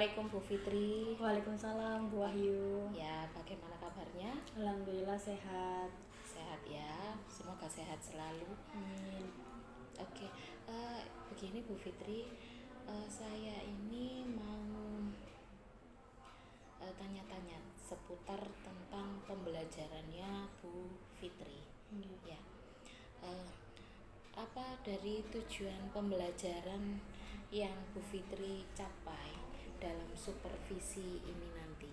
Assalamualaikum Bu Fitri. Waalaikumsalam Bu Wahyu. Ya, bagaimana kabarnya? Alhamdulillah sehat. Sehat ya, semoga sehat selalu. Amin. Oke, begini Bu Fitri, saya ini mau tanya-tanya seputar tentang pembelajarannya Bu Fitri. Ya, apa dari tujuan pembelajaran yang Bu Fitri capai dalam supervisi ini nanti?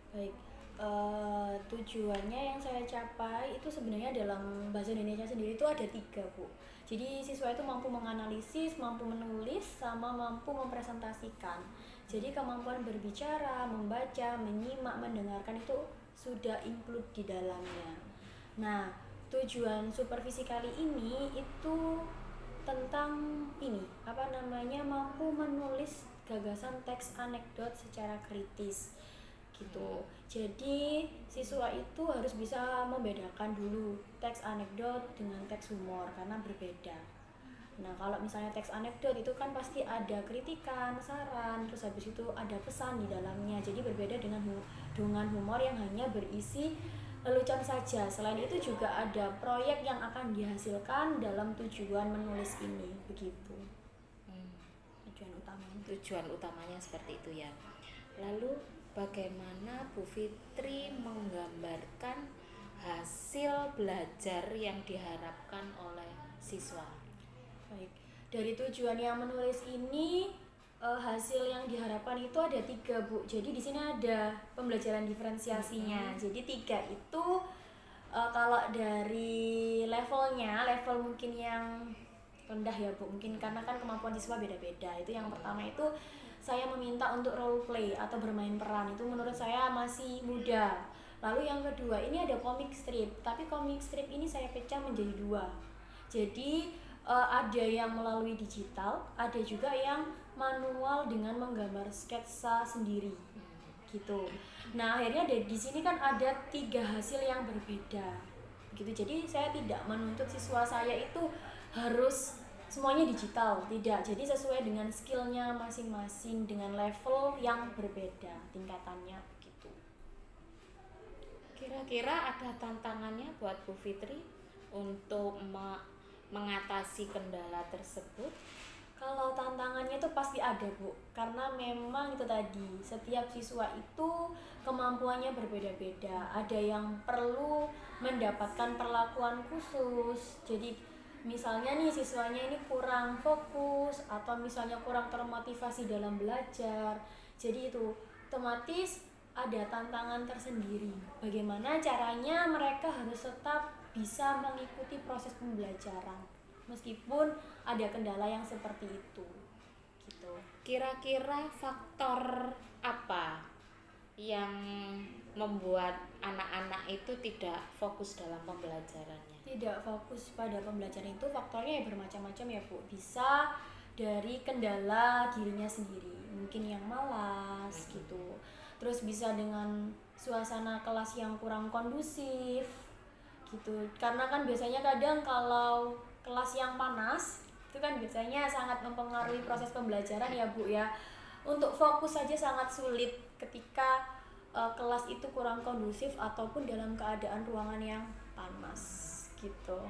Baik, tujuannya yang saya capai itu sebenarnya dalam bahasa Indonesia sendiri itu ada 3, Bu. Jadi siswa itu mampu menganalisis, mampu menulis, sama mampu mempresentasikan. Jadi kemampuan berbicara, membaca, menyimak, mendengarkan itu sudah include di dalamnya. Nah, tujuan supervisi kali ini itu tentang mampu menulis gagasan teks anekdot secara kritis gitu. Jadi siswa itu harus bisa membedakan dulu teks anekdot dengan teks humor karena berbeda. Nah, kalau misalnya teks anekdot itu kan pasti ada kritikan, saran, terus habis itu ada pesan di dalamnya. Jadi berbeda dengan humor yang hanya berisi lelucon saja. Selain itu juga ada proyek yang akan dihasilkan dalam tujuan menulis ini, begitu. Tujuan utamanya seperti itu ya. Lalu bagaimana Bu Fitri menggambarkan hasil belajar yang diharapkan oleh siswa? Baik, dari tujuan yang menulis ini hasil yang diharapkan itu ada 3, Bu. Jadi di sini ada pembelajaran diferensiasinya. Jadi 3 itu kalau dari level mungkin yang rendah ya, Bu, mungkin karena kan kemampuan siswa beda-beda. Itu yang pertama itu saya meminta untuk role play atau bermain peran. Itu menurut saya masih mudah. Lalu yang kedua ini ada comic strip, tapi comic strip ini saya pecah menjadi 2. Jadi ada yang melalui digital, ada juga yang manual dengan menggambar sketsa sendiri gitu. Nah, akhirnya di sini kan ada 3 hasil yang berbeda gitu. Jadi saya tidak menuntut siswa saya itu harus semuanya digital, tidak. Jadi sesuai dengan skillnya masing-masing dengan level yang berbeda tingkatannya gitu. Kira-kira ada tantangannya buat Bu Fitri untuk mengatasi kendala tersebut? Kalau tantangannya itu pasti ada, Bu, karena memang itu tadi, setiap siswa itu kemampuannya berbeda-beda. Ada yang perlu mendapatkan perlakuan khusus. Jadi misalnya nih siswanya ini kurang fokus atau misalnya kurang termotivasi dalam belajar. Jadi itu otomatis ada tantangan tersendiri. Bagaimana caranya mereka harus tetap bisa mengikuti proses pembelajaran meskipun ada kendala yang seperti itu gitu. Kira-kira faktor apa yang membuat anak-anak itu tidak fokus dalam pembelajarannya? Tidak fokus pada pembelajaran itu faktornya ya bermacam-macam ya, Bu. Bisa dari kendala dirinya sendiri, mungkin yang malas gitu. Terus bisa dengan suasana kelas yang kurang kondusif gitu. Karena kan biasanya kadang kalau kelas yang panas itu kan biasanya sangat mempengaruhi proses pembelajaran ya, Bu ya. Untuk fokus saja sangat sulit ketika kelas itu kurang kondusif ataupun dalam keadaan ruangan yang panas gitu.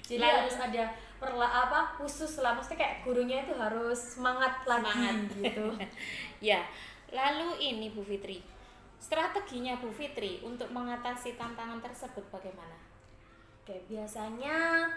Jadi harus ada khusus lah, maksudnya kayak gurunya itu harus semangat lagi gitu. Ya, lalu ini Bu Fitri, strateginya Bu Fitri untuk mengatasi tantangan tersebut bagaimana? Oke, biasanya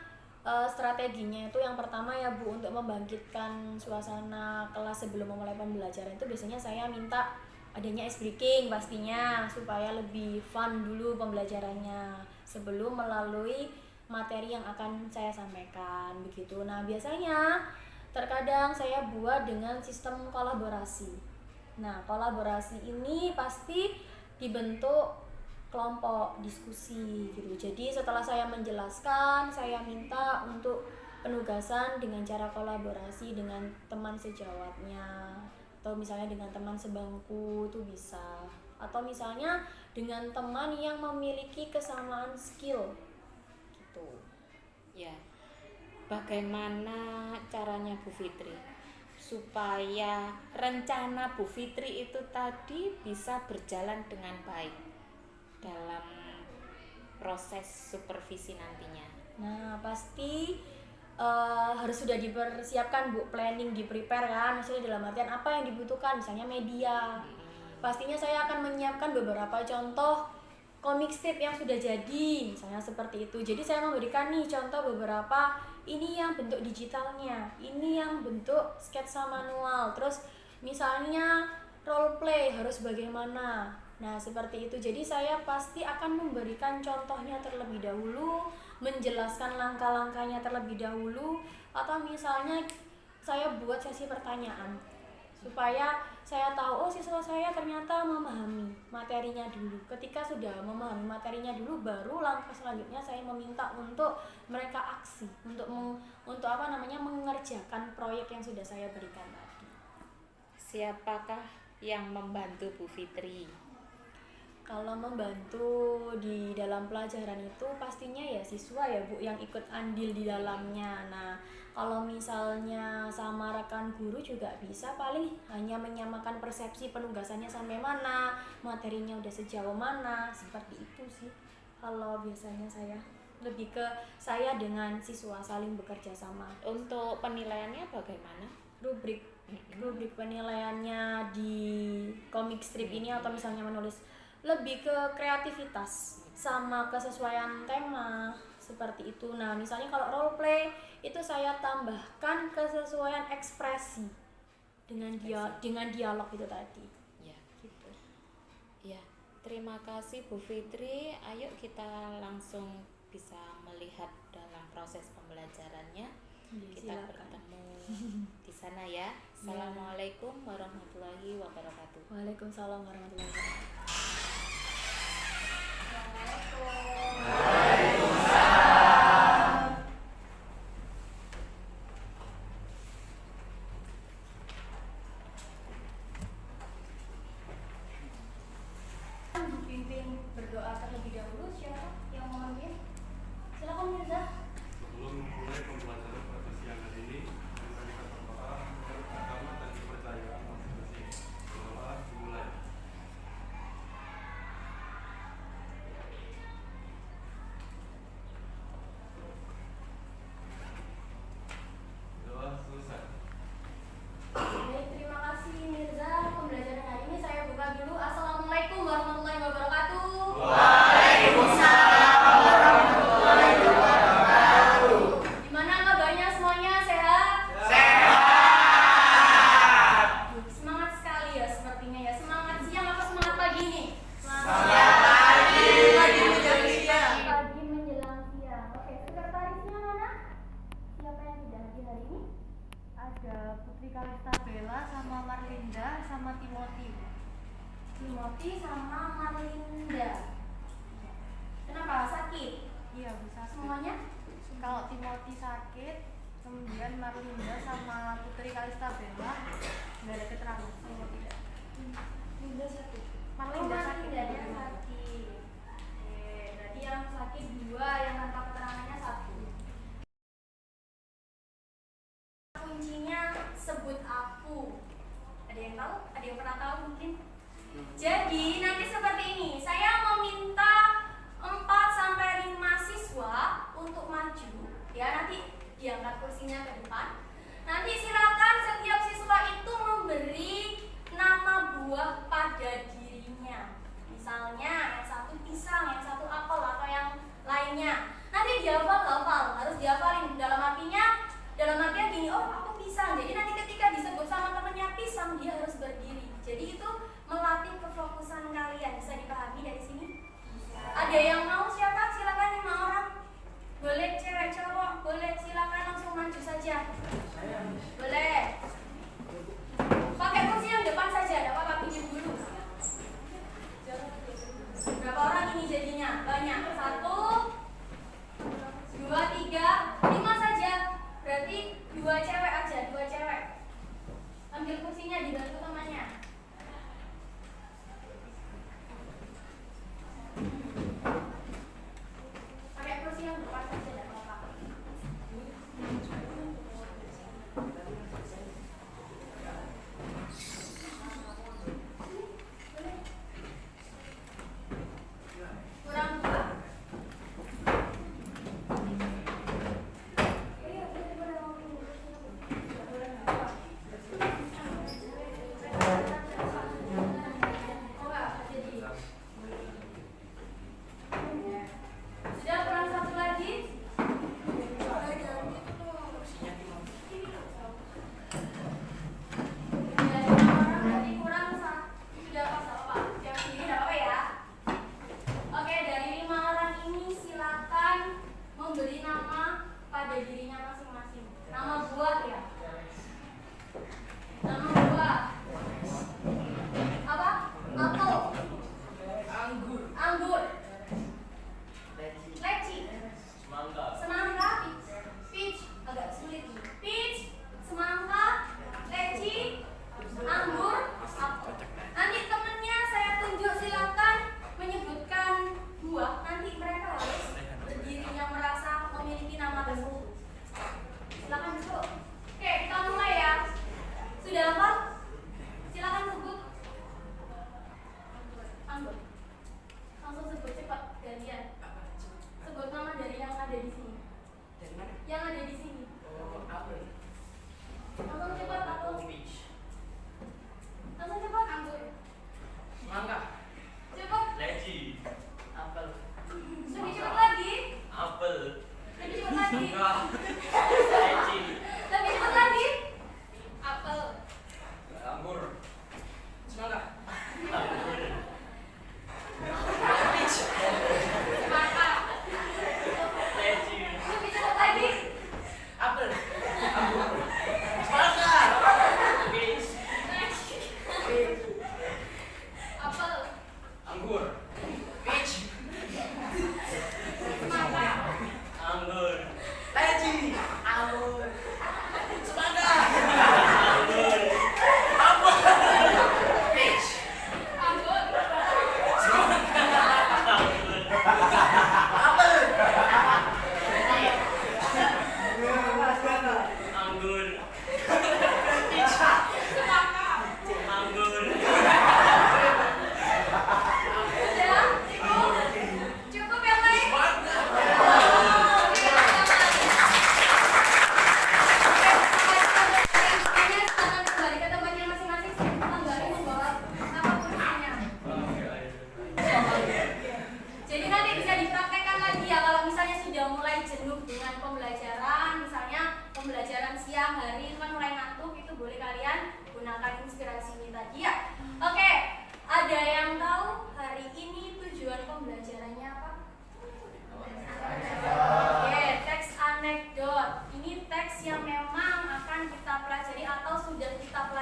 strateginya itu yang pertama ya, Bu, untuk membangkitkan suasana kelas sebelum memulai pembelajaran itu biasanya saya minta adanya ice breaking pastinya supaya lebih fun dulu pembelajarannya sebelum melalui materi yang akan saya sampaikan begitu. Nah, biasanya terkadang saya buat dengan sistem kolaborasi. Nah, kolaborasi ini pasti dibentuk kelompok diskusi gitu. Jadi setelah saya menjelaskan, saya minta untuk penugasan dengan cara kolaborasi dengan teman sejawatnya atau misalnya dengan teman sebangku itu bisa, atau misalnya dengan teman yang memiliki kesamaan skill gitu. Ya, bagaimana caranya Bu Fitri supaya rencana Bu Fitri itu tadi bisa berjalan dengan baik dalam proses supervisi nantinya? Nah, pasti harus sudah dipersiapkan Bu, planning, di prepare kan, maksudnya dalam artian apa yang dibutuhkan, misalnya media. Pastinya saya akan menyiapkan beberapa contoh komik strip yang sudah jadi, misalnya seperti itu. Jadi saya memberikan nih contoh beberapa, ini yang bentuk digitalnya, ini yang bentuk sketsa manual, terus misalnya role play harus bagaimana. Nah, seperti itu. Jadi saya pasti akan memberikan contohnya terlebih dahulu, menjelaskan langkah-langkahnya terlebih dahulu, atau misalnya saya buat sesi pertanyaan supaya saya tahu, oh siswa saya ternyata memahami materinya dulu. Ketika sudah memahami materinya dulu, baru langkah selanjutnya saya meminta untuk mereka aksi, untuk mengerjakan proyek yang sudah saya berikan tadi. Siapakah yang membantu Bu Fitri? Kalau membantu di dalam pelajaran itu pastinya ya siswa ya Bu, yang ikut andil di dalamnya. Nah, kalau misalnya sama rekan guru juga bisa, paling hanya menyamakan persepsi penugasannya sampai mana, materinya udah sejauh mana, seperti itu sih. Kalau biasanya saya lebih ke saya dengan siswa saling bekerja sama. Untuk penilaiannya bagaimana? Rubrik penilaiannya di komik strip ini atau misalnya menulis, lebih ke kreativitas sama kesesuaian tema, seperti itu. Nah, misalnya kalau role play itu saya tambahkan kesesuaian ekspresi dengan dialog itu tadi. Ya, gitu. Ya, terima kasih Bu Fitri. Ayo kita langsung bisa melihat dalam proses pembelajarannya. Kita Silakan. bertemu di sana ya. Assalamualaikum warahmatullahi wabarakatuh. Waalaikumsalam warahmatullahi wabarakatuh. Dipimpin berdoa terlebih dahulu. Siapa yang mau memimpin? Silakan Mirza. Sebelum memulai pembelajaran pada siang hari ini, kita berdoa menurut agama dan kepercayaan masing-masing. Berdoa dimulai. Doa selesai. Baik, terima kasih Mirza. Pembelajaran hari ini saya buka dulu. Assalamualaikum warahmatullahi wabarakatuh. Waalaikumsalam warahmatullahi wabarakatuh. Gimana kabarnya semuanya, sehat? Sehat. Semangat sekali ya sepertinya ya. Semangat siang apa semangat pagi nih? Semangat pagi. Pagi menjelang siang. Pagi menjelang siang. Oke, sekretarisnya mana? Siapa yang tidak hadir hari ini? Ada Putri Kalista Bella sama Marlinda sama Timothy. Timothy sama Marlinda. Kenapa? Sakit? Iya, bisa. Semuanya? Kalau Timothy sakit, kemudian Marlinda sama Putri Kalista Bella nggak ada keterangan. Timothy tidak. Marlinda sakit. Marlinda sakit. Marlinda sakit. Oke, berarti yang sakit 2, yang tanpa keterangannya 1. Kuncinya sebut aku. Ada yang tahu? Ada yang pernah tahu mungkin? Jadi nanti seperti ini, saya meminta 4-5 siswa untuk maju. Ya, nanti diangkat kursinya ke depan. Nanti silakan setiap siswa itu memberi nama buah pada dirinya. Misalnya yang satu pisang, yang satu apel atau yang lainnya. Nanti dihafal, harus dihafalin. Dalam artian gini, oh aku pisang. Jadi nanti ketika disebut sama temennya pisang, dia harus berdiri. Jadi itu melatih kefokusan kalian. Bisa dipahami dari sini? Ada yang mau siapa? Silakan 5 orang. Boleh cewek, cowok, boleh, silakan langsung maju saja. Boleh. Pakai kursi yang depan saja, ada apa-apa, pinjam dulu. Berapa orang ini jadinya? Banyak. 1, 2, 3, 5 saja. Berarti 2 cewek aja, 2 cewek. Ambil kursinya, dibantu temannya. Pakai kursi yang depan saja, ada apa-apa.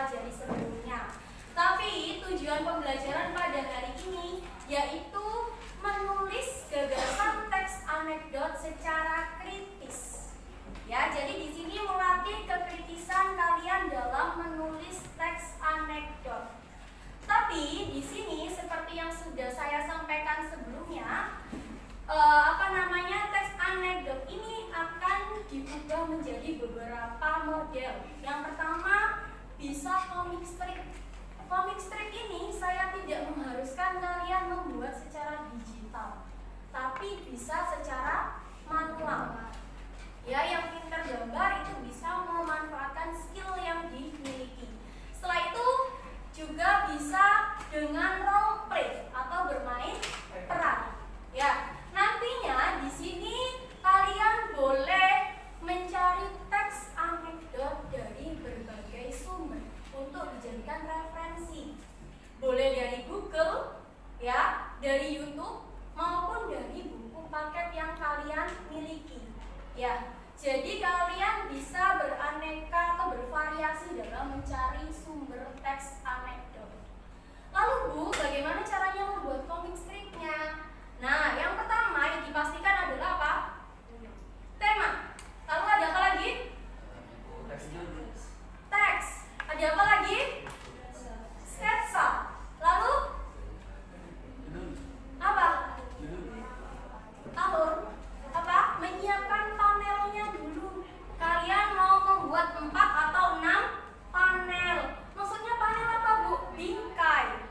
pelajari sebelumnya. Tapi tujuan pembelajaran pada hari ini yaitu menulis gagasan teks anekdot secara kritis. Ya, jadi di sini melatih kekritisan kalian dalam menulis teks anekdot. Tapi di sini seperti yang sudah saya sampaikan sebelumnya, teks anekdot ini akan diubah menjadi beberapa model. Yang pertama bisa comic strip. Comic strip ini saya tidak mengharuskan kalian membuat secara digital, tapi bisa secara manual. Ya, yang pintar gambar itu bisa memanfaatkan skill yang dimiliki. Setelah itu juga bisa dengan role play atau bermain peran. Ya, nantinya di sini kalian boleh mencari teks anekdot dari berbagai sumber untuk dijadikan referensi. Boleh dari Google, ya, dari YouTube maupun dari buku paket yang kalian miliki. Ya, jadi kalian bisa beraneka atau bervariasi dalam mencari sumber teks anekdot. Lalu Bu, bagaimana caranya membuat comic stripnya? Nah, yang pertama yang dipastikan adalah apa? Tema. Lalu ada apa lagi? Teks. Ada apa lagi? Sketsa. Lalu apa? Alur. Apa? Menyiapkan panelnya dulu. Kalian mau membuat 4 atau 6 panel. Maksudnya panel apa, Bu? Bingkai.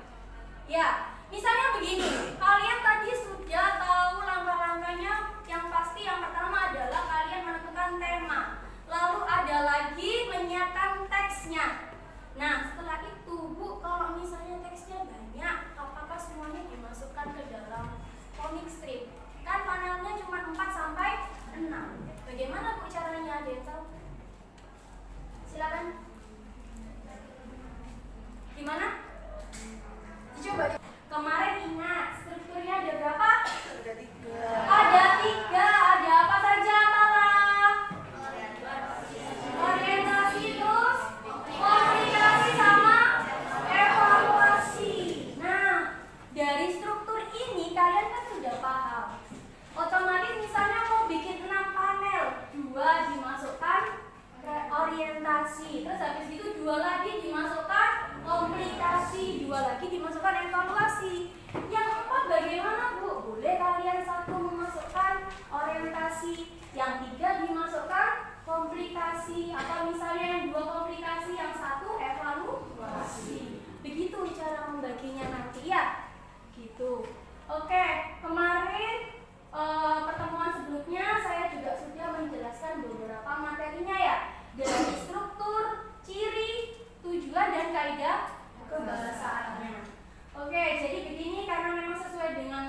Ya, misalnya begini. Kalian tadi sudah tahu langkah-langkahnya. Yang pasti yang pertama adalah kalian menentukan tema. Lalu ada lagi menyiapkan teksnya. Nah, setelah itu, Bu, kalau misalnya teksnya banyak, apakah semuanya dimasukkan ke dalam comic strip? Kan panelnya cuma 4 sampai 6. Bagaimana Bu caranya? Ada yang tahu? Silakan. Gimana? Dicoba. Kemarin ingat strukturnya ada berapa? Ada 3. Ada 3. Ada apa saja, Tala? Orientasi, terus komunikasi sama evaluasi. Nah, dari struktur ini kalian kan sudah paham. Otomatis misalnya mau bikin 6 panel, 2 dimasukkan orientasi, terus habis itu 2 lagi dimasukkan komunikasi, 2 lagi dimasukkan evaluasi. Yang 4 bagaimana, Bu? Boleh kalian 1 memasukkan orientasi, yang 3 dimasukkan komplikasi, atau misalnya yang 2 komplikasi, yang 1 evaluasi. Begitu cara membaginya nanti ya. Gitu. Oke, kemarin pertemuan sebelumnya saya juga sudah menjelaskan beberapa materinya ya, dari struktur, ciri, tujuan, dan kaidah kebahasaannya. Oke, jadi begini, karena memang sesuai dengan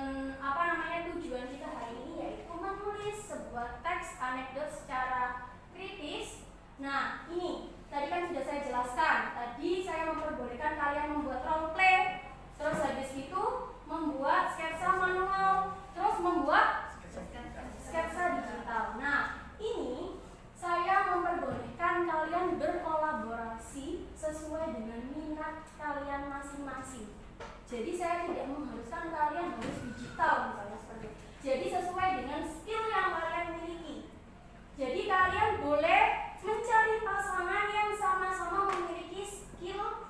tujuan kita hari ini, yaitu menulis sebuah teks anekdot secara kritis. Nah, ini tadi kan sudah saya jelaskan. Tadi saya memperbolehkan kalian membuat role play, terus habis itu membuat sketsa manual, terus membuat sketsa digital. Nah, ini saya memperbolehkan kalian berkolaborasi sesuai dengan minat kalian masing-masing. Jadi saya tidak mengharuskan kalian harus digital misalnya seperti itu. Jadi sesuai dengan skill yang kalian miliki. Jadi kalian boleh mencari pasangan yang sama-sama memiliki skill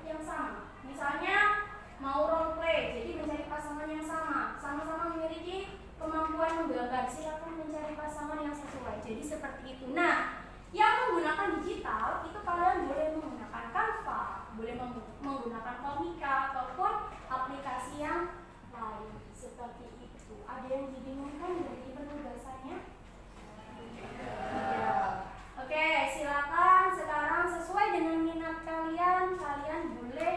yang sama. Misalnya mau role play, jadi mencari pasangan yang sama-sama memiliki kemampuan menggambar, silakan mencari pasangan yang sesuai. Jadi seperti itu. Nah, yang menggunakan digital itu kalian boleh menggunakan Canva, boleh menggunakan Komika ataupun aplikasi yang lain seperti itu. Ada yang dibingungkan dari penugasannya? Ya. Oke, silakan sekarang sesuai dengan minat kalian, kalian boleh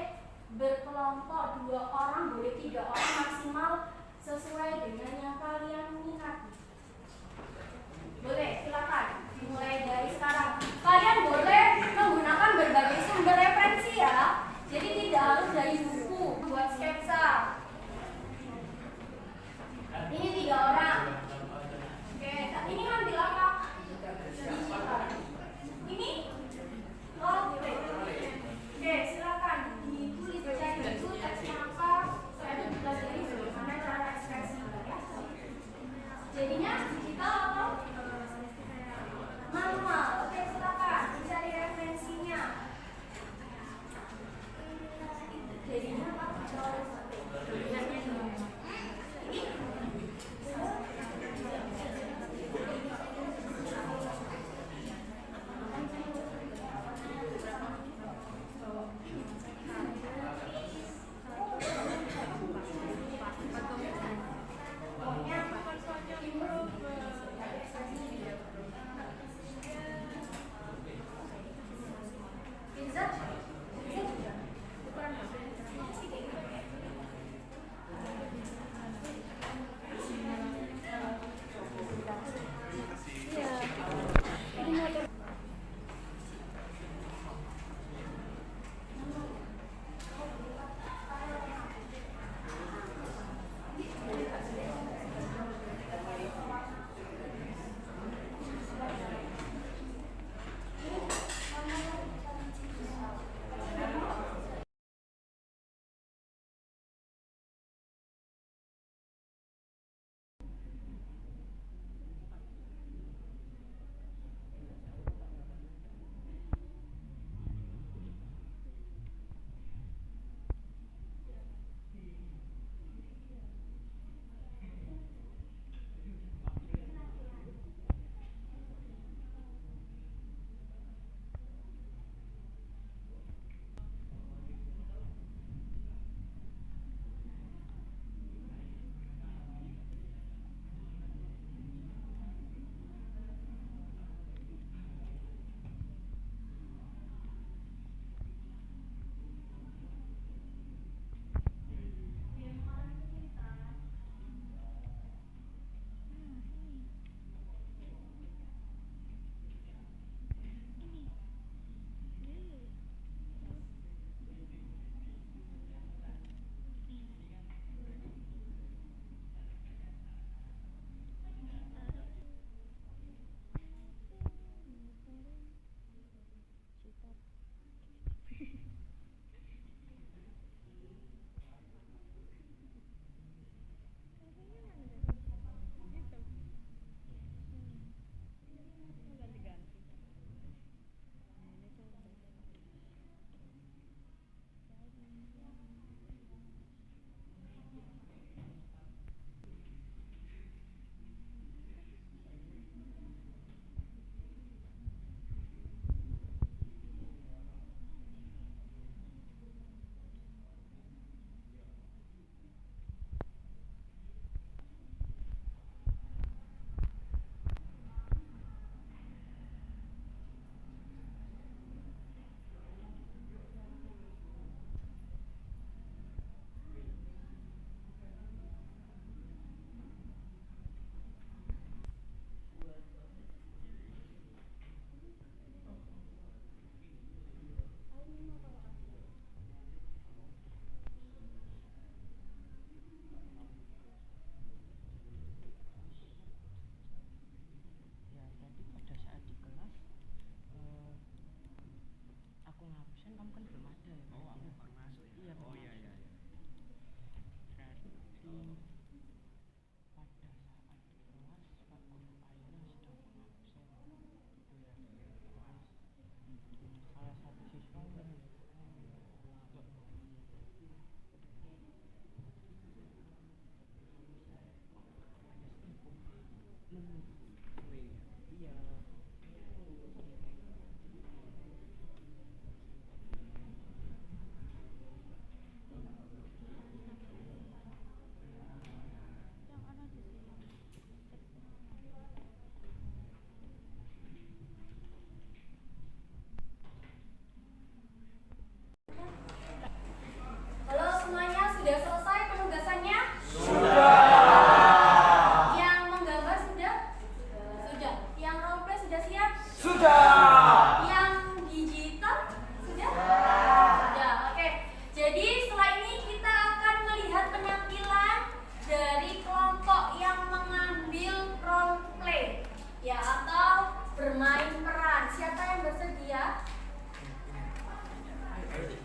berkelompok 2 orang, boleh 3 orang maksimal sesuai dengan yang kalian minati. Boleh, silakan dimulai dari sekarang. Kalian boleh menggunakan berbagai sumber referensi ya. Jadi tidak harus dari buku buat sketsa. Ini 3 orang. Oke, ini ngambil apa? Digital. Ini role play.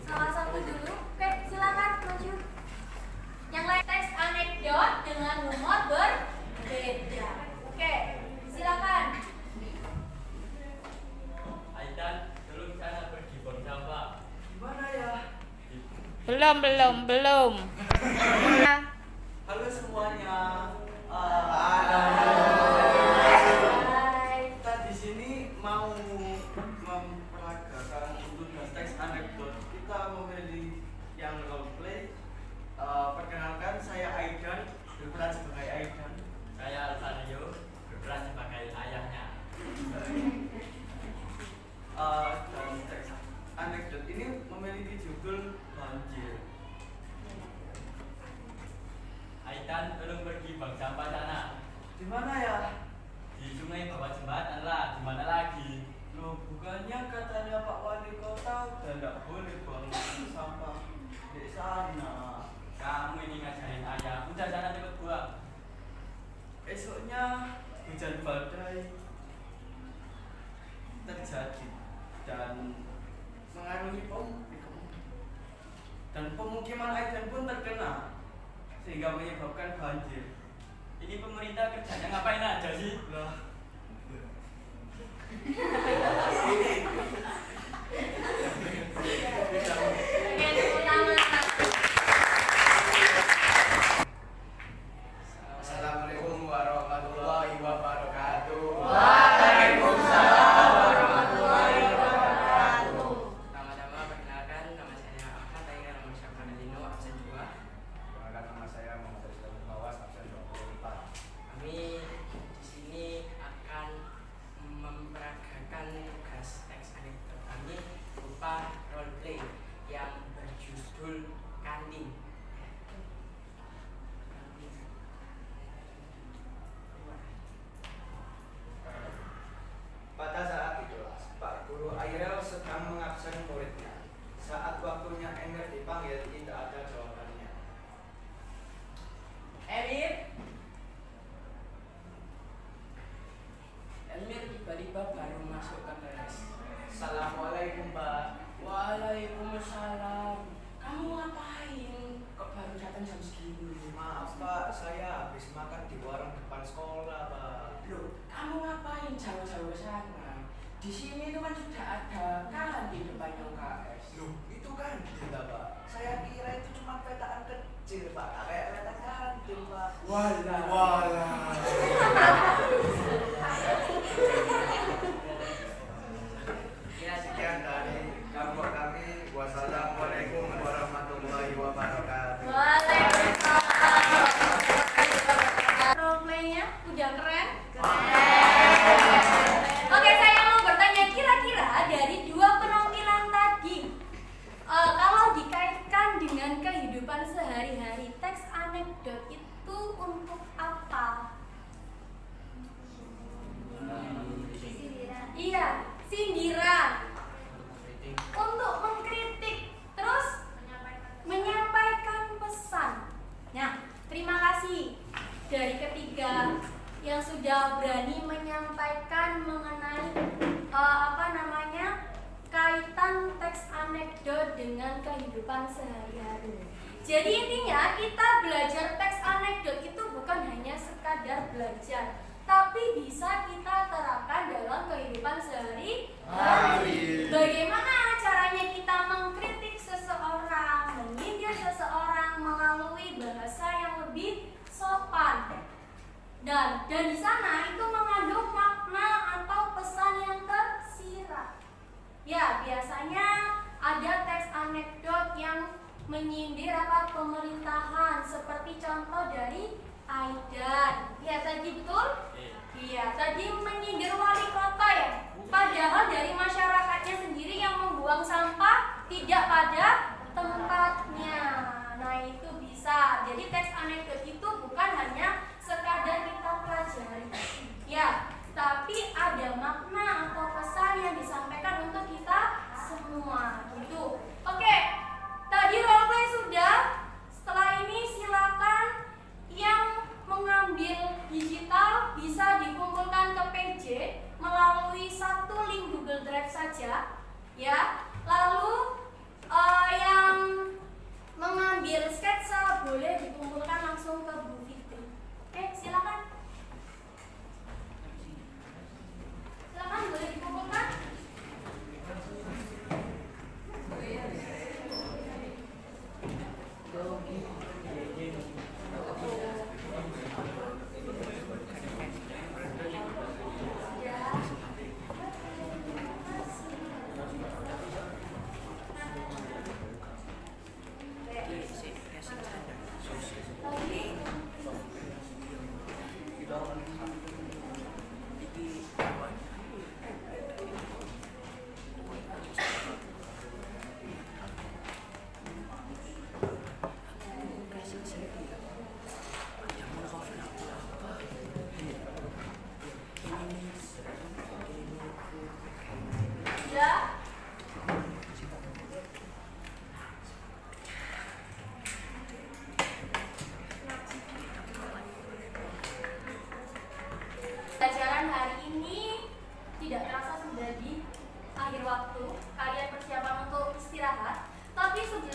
salah satu dulu. Oke, silakan maju. Yang lain teks anekdot dengan humor berbeda. Oke, silakan. Aidan, tolong sana pergi buang sampah. Gimana ya? Belum. Halo semuanya. Hai. Kita di sini mau memperagakan tugas teks anekdot. Kita memilih yang role play. Perkenalkan, saya Aidan, berperan sebagai Aidan. Saya Alvario, berperan sebagai ayahnya. Dan teks anekdot ini memiliki judul banjir. Aidan, tolong pergi buang sampah sana. Di mana ya? Di sungai bawah jembatan lah, di mana lagi? Loh, bukannya katanya Pak Wali Kota udah nggak boleh buang sampah di sana. Kamu ini ngajarin ayah, udah sana cepet buang. Esoknya hujan badai terjadi dan mengarungi dan pemukiman Aidan pun terkena sehingga menyebabkan banjir. Ini pemerintah kerjanya ngapain aja sih? Lah, Bagian utama. Assalamualaikum warahmatullahi wabarakatuh. Waalaikumsalam warahmatullahi wabarakatuh. Nama-nama perkenalkan, nama saya Ahmad Tayyar Ramadhan Alino, absen 2. Perkenalkan, nama saya Muhammad Rizal Bawas, absen 24. Kami di sini akan memperagakan tugas teks anekdot kami berupa role play yang berjudul Kantin. Pada saat itu, Pak Guru Airel sedang mengabsen muridnya. Saat waktunya Emir dipanggil, tidak ada jawabannya. Emir tiba-tiba baru masuk ke kelas. Assalamualaikum, Pak. Waalaikumsalam. Kamu ngapain? Kok baru datang jam segini? Maaf, Pak, saya habis makan di warung depan sekolah, Pak. Loh, kamu ngapain jauh-jauh ke sana? Di sini itu kan sudah ada kantin depan UKS. Loh, itu kan tidak, Pak. Saya kira itu cuma petaan kecil, Pak. Kayak peta kantin, Pak. Walah. Ya, sekian dari kampung kami. Wassalamualaikum warahmatullahi wabarakatuh. Waalaikumsalam. Role play-nya udah keren? Oke, saya mau bertanya, kira-kira dari dua penampilan tadi, kalau dikaitkan dengan kehidupan sehari-hari, teks anekdot itu untuk apa? Iya, sindiran. Untuk mengkritik, terus menyampaikan pesan. Nah, terima kasih dari ketiga yang sudah berani menyampaikan mengenai kaitan teks anekdot dengan kehidupan sehari-hari. Jadi intinya kita belajar teks anekdot itu bukan hanya sekadar belajar, tapi bisa kita terapkan dalam kehidupan sehari-hari. Bagaimana caranya kita mengkritik seseorang, menyindir seseorang melalui bahasa yang lebih sopan. Dan di sana itu mengandung makna atau pesan yang tersirat. Ya, biasanya ada teks anekdot yang menyindir pemerintahan, seperti contoh dari Aidan. Ya, tadi betul? Iya, tadi menyindir wali kota ya. Padahal dari masyarakatnya sendiri yang membuang sampah tidak pada tempatnya. Nah, itu bisa. Jadi teks anekdot itu bukan hanya sekadar kita pelajari. Ya, tapi ada makna atau pesan yang disampaikan untuk kita semua. Gitu. Oke. Tadi role play sudah. Setelah ini silakan yang mengambil digital bisa dikumpulkan ke PJ melalui satu link Google Drive saja, ya. Lalu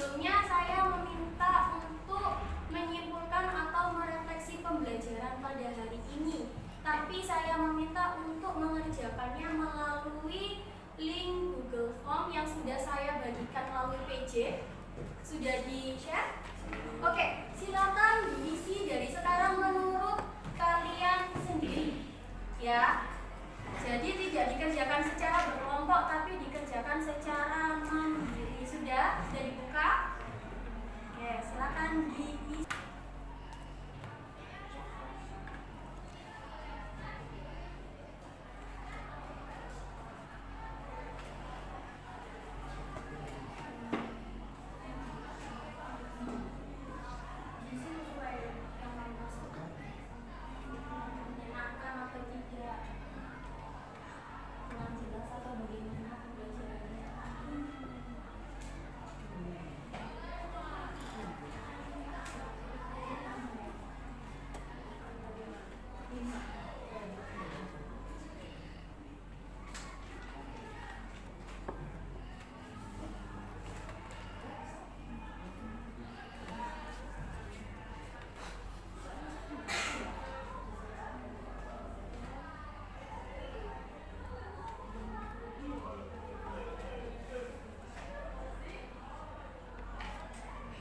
sebelumnya saya meminta untuk menyimpulkan atau merefleksi pembelajaran pada hari ini. Tapi saya meminta untuk mengerjakannya melalui link Google Form yang sudah saya bagikan melalui PJ. Sudah di-share? Oke, silakan diisi dari sekarang menurut kalian sendiri. Ya. Jadi tidak dikerjakan secara berkelompok tapi dikerjakan secara mandiri. Sudah dibuka? Oke, silakan diisi.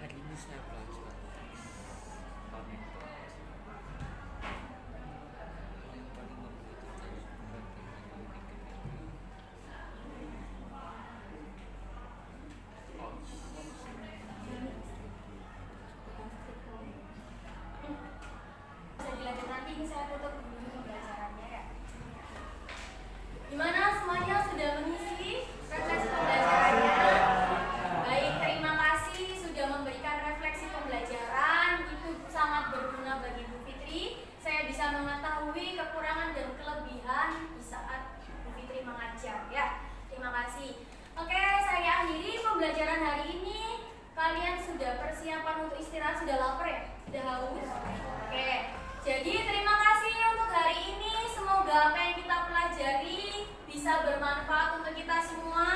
Hari ini saya belajar yang paling membutuhkan Bisa dilanjut nanti, ini saya tutup dulu pembelajarannya ya. Gimana semuanya sudah mengisi refleksi pembelajarannya? Baik, terima kasih sudah memberikan refleksi pembelajaran. Itu sangat berguna bagi Bu Fitri. Saya bisa mengetahui kekurangan dan kelebihan di saat Bu Fitri mengajar ya. Terima kasih. Oke, saya akhiri pembelajaran hari ini. Kalian sudah persiapan untuk istirahat, sudah lapar ya? Sudah haus? Oke. Jadi terima kasih untuk hari ini. Semoga apa yang kita pelajari bisa bermanfaat untuk kita semua.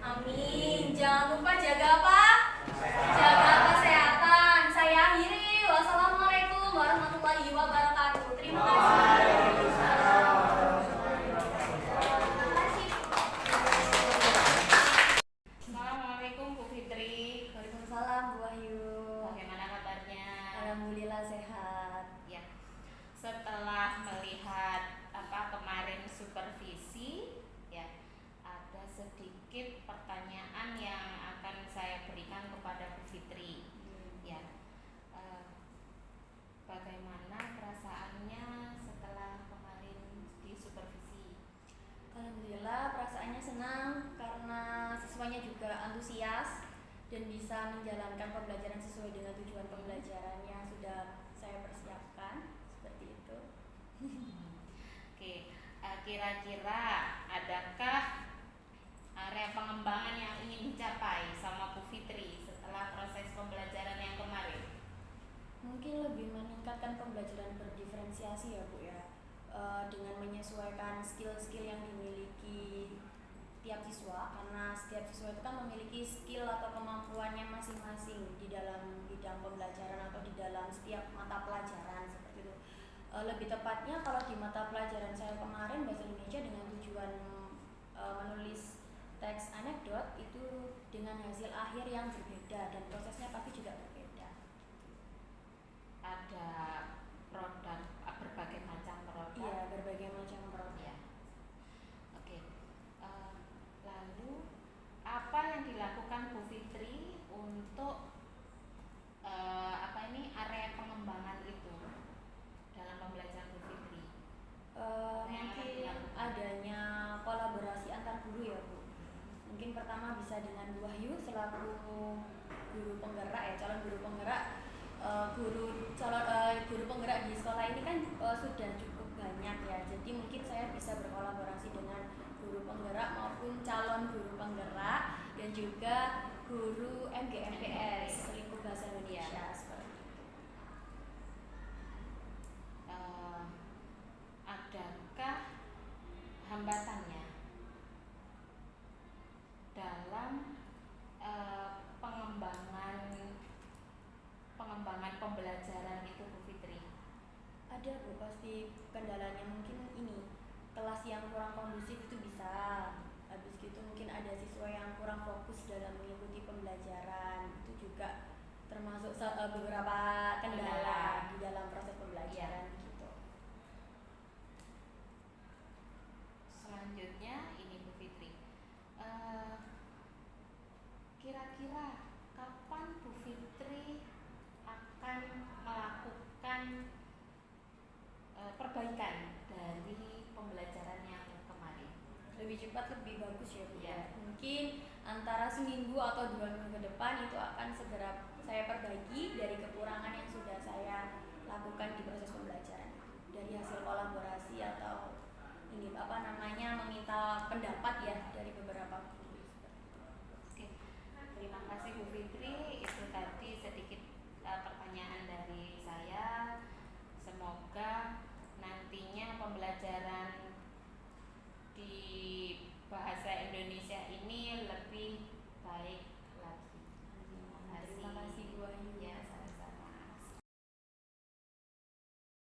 Amin. Jangan lupa jaga apa? Jaga kesehatan. Saya akhiri. Wassalamualaikum warahmatullahi wabarakatuh. Terima kasih. Assalamualaikum Bu Fitri. Waalaikumsalam Bu Wahyu. Bagaimana kabarnya? Alhamdulillah sehat. Ya. Setelah melihat kemarin supervisi, ya, ada sedikit pertanyaan yang akan saya berikan kepada Bu Fitri. Ya. Bagaimana perasaannya setelah kemarin di supervisi? Alhamdulillah perasaannya senang karena siswanya juga antusias dan bisa menjalankan pembelajaran sesuai dengan tujuan pembelajarannya sudah saya persiapkan seperti itu. Oke, kira-kira adakah area pengembangan yang ingin dicapai sama Bu Fitri setelah proses pembelajaran yang kemarin? Mungkin lebih meningkatkan pembelajaran berdiferensiasi ya Bu ya, dengan menyesuaikan skill-skill yang dimiliki tiap siswa, karena setiap siswa itu kan memiliki skill atau kemampuannya masing-masing di dalam bidang pembelajaran atau di dalam setiap mata pelajaran seperti itu. Lebih tepatnya kalau di mata pelajaran saya kemarin bahasa Indonesia dengan tujuan menulis teks anekdot itu dengan hasil akhir yang berbeda dan prosesnya pasti juga berbeda. Ada produk, berbagai macam produk. Iya, berbagai macam produk. Ya. Oke. Lalu apa yang dilakukan Bu Fitri untuk area pengembangan itu dalam pembelajaran Bu Fitri? Mungkin adanya kolaborasi antar guru ya Bu. Mungkin pertama bisa dengan Bu Wahyu selaku guru penggerak ya, calon guru penggerak. Guru penggerak di sekolah ini kan sudah cukup banyak ya, jadi mungkin saya bisa berkolaborasi dengan guru penggerak maupun calon guru penggerak dan juga guru MGMPS lingkup bahasa Indonesia seperti itu. Adakah hambatannya dalam pengembangan dalam mengikuti pembelajaran. Itu juga termasuk beberapa kendala di dalam proses pembelajaran gitu. Selanjutnya ini Bu Fitri, kira-kira kapan Bu Fitri akan melakukan perbaikan dari pembelajaran yang kemarin? Lebih cepat lebih bagus ya Bu. Iya. Mungkin antara seminggu atau 2 minggu ke depan itu akan segera saya perbaiki dari kekurangan yang sudah saya lakukan di proses pembelajaran dari hasil kolaborasi atau ini meminta pendapat ya dari beberapa guru. Oke, terima kasih Bu Fitri. Itu tadi sedikit pertanyaan dari saya. Semoga nantinya pembelajaran di bahasa Indonesia ini lebih baik lagi. Terima kasih Bu Ayu. Ya,